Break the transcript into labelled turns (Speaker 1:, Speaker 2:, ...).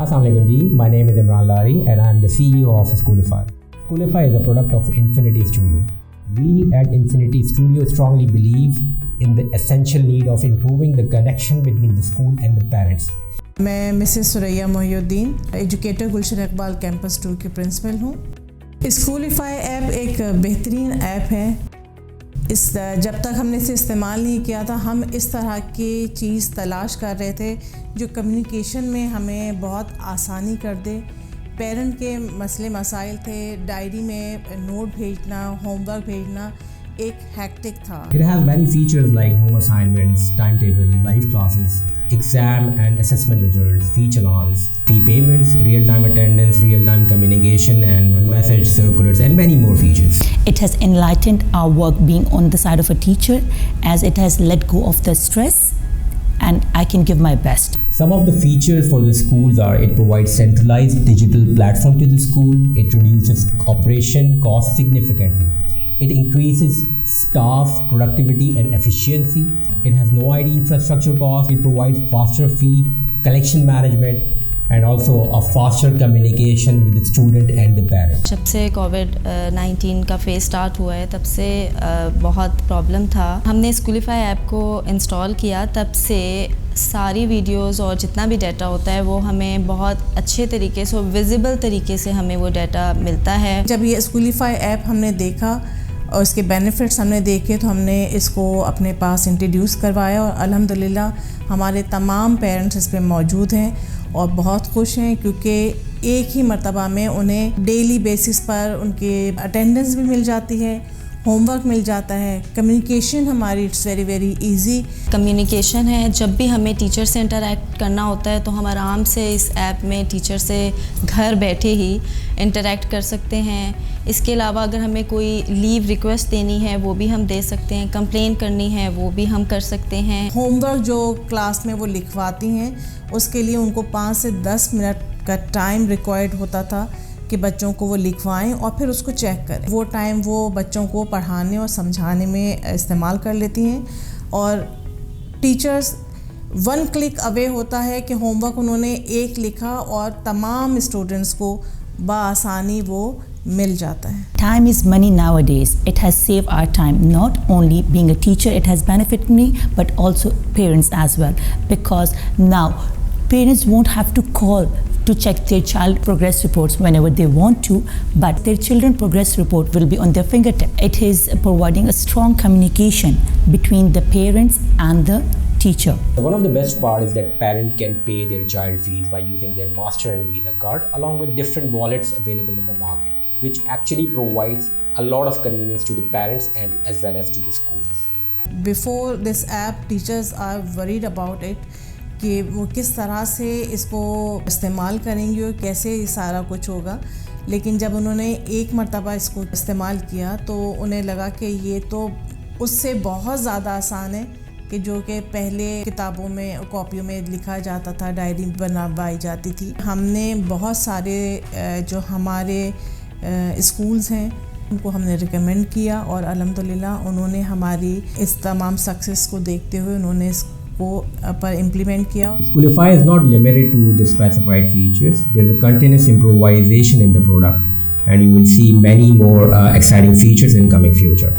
Speaker 1: Assalamu alaikum ji. My name is Imran Lari and I am the CEO of Schoolify. Schoolify is a product of Infinity Studio. We at Infinity Studio strongly believe in the essential need of improving the connection between the school and the parents.
Speaker 2: मैं Mrs Suraiya Mohiuddin educator गुलशन Iqbal campus 2 की principal हूँ। स्कूलिफाई app एक बेहतरीन app है। जब तक हमने इसे इस्तेमाल नहीं किया था, हम इस तरह की चीज़ तलाश कर रहे थे जो कम्युनिकेशन में हमें बहुत आसानी कर दे। पेरेंट के मसले मसाइल थे, डायरी में नोट भेजना, होमवर्क भेजना एक हैक्टिक था।
Speaker 1: It has many features like home assignments, timetable, live classes, exam and assessment results, fee challans, fee payments, real-time attendance, real-time communication and message circulars and many more features.
Speaker 3: It has enlightened our work being on the side of a teacher as it has let go of the stress and I can give my best.
Speaker 1: Some of the features for the schools are it provides centralized digital platform to the school, it reduces operation costs significantly. It increases staff productivity and efficiency. It has no ID infrastructure cost. It provides faster fee collection management and also a faster communication with the student and the parent.
Speaker 4: जब से कोविड-19 का phase start हुआ है तब से बहुत problem था। हमने स्कूलिफाई ऐप को इंस्टॉल किया, तब से सारी वीडियोस और जितना भी डाटा होता है वो हमें बहुत अच्छे तरीके से, विजिबल तरीके से हमें वो डाटा मिलता है।
Speaker 2: जब ये स्कूलिफाई ऐप हमने देखा और इसके बेनिफिट्स हमने देखे तो हमने इसको अपने पास इंट्रोड्यूस करवाया और अल्हम्दुलिल्लाह हमारे तमाम पेरेंट्स इस पे मौजूद हैं और बहुत खुश हैं, क्योंकि एक ही मर्तबा में उन्हें डेली बेसिस पर उनके अटेंडेंस भी मिल जाती है, होमवर्क मिल जाता है, कम्युनिकेशन हमारी इट्स वेरी इजी
Speaker 4: कम्युनिकेशन है। जब भी हमें टीचर से इंटरेक्ट करना होता है तो हम आराम से इस ऐप में टीचर से घर बैठे ही इंटरेक्ट कर सकते हैं। इसके अलावा अगर हमें कोई लीव रिक्वेस्ट देनी है वो भी हम दे सकते हैं, कंप्लेन करनी है वो भी हम कर सकते हैं।
Speaker 2: होमवर्क जो क्लास में वो लिखवाती हैं उसके लिए उनको 5 से 10 मिनट का टाइम रिक्वायर्ड होता था कि बच्चों को वो लिखवाएं और फिर उसको चेक करें। वो टाइम वो बच्चों को पढ़ाने और समझाने में इस्तेमाल कर लेती हैं और टीचर्स 1 क्लिक अवे होता है कि होमवर्क उन्होंने एक लिखा और तमाम स्टूडेंट्स को बआसानी वो मिल जाता है।
Speaker 3: Time is money nowadays. It has saved our time. Not only being a teacher, it has benefited me, but also parents as well. Because now parents won't have to call to check their child progress reports whenever they want to, but their children progress report will be on their fingertip. It is providing a strong communication between the parents and the teacher.
Speaker 1: One of the best part is that parent can pay their child fees by using their Master and Visa card along with different wallets available in the market, which actually provides a lot of convenience to the parents and as well as to the schools.
Speaker 2: Before this app, teachers are worried about it कि वो किस तरह से इसको इस्तेमाल करेंगे और कैसे ये सारा कुछ होगा, लेकिन जब उन्होंने एक मर्तबा इसको इस्तेमाल किया तो उन्हें लगा कि ये तो उससे बहुत ज़्यादा आसान है कि जो कि पहले किताबों में कॉपियों में लिखा जाता था, डायरी बनवाई जाती थी। हमने बहुत सारे जो हमारे स्कूल्स हैं उनको हमने रिकमेंड किया और अल्हम्दुलिल्लाह उन्होंने हमारी इस तमाम सक्सेस को देखते हुए उन्होंने इसको पर इम्प्लीमेंट किया।
Speaker 1: Schoolify is not limited to the specified features. There is a continuous improvisation in the product and you will see many more exciting features in coming future.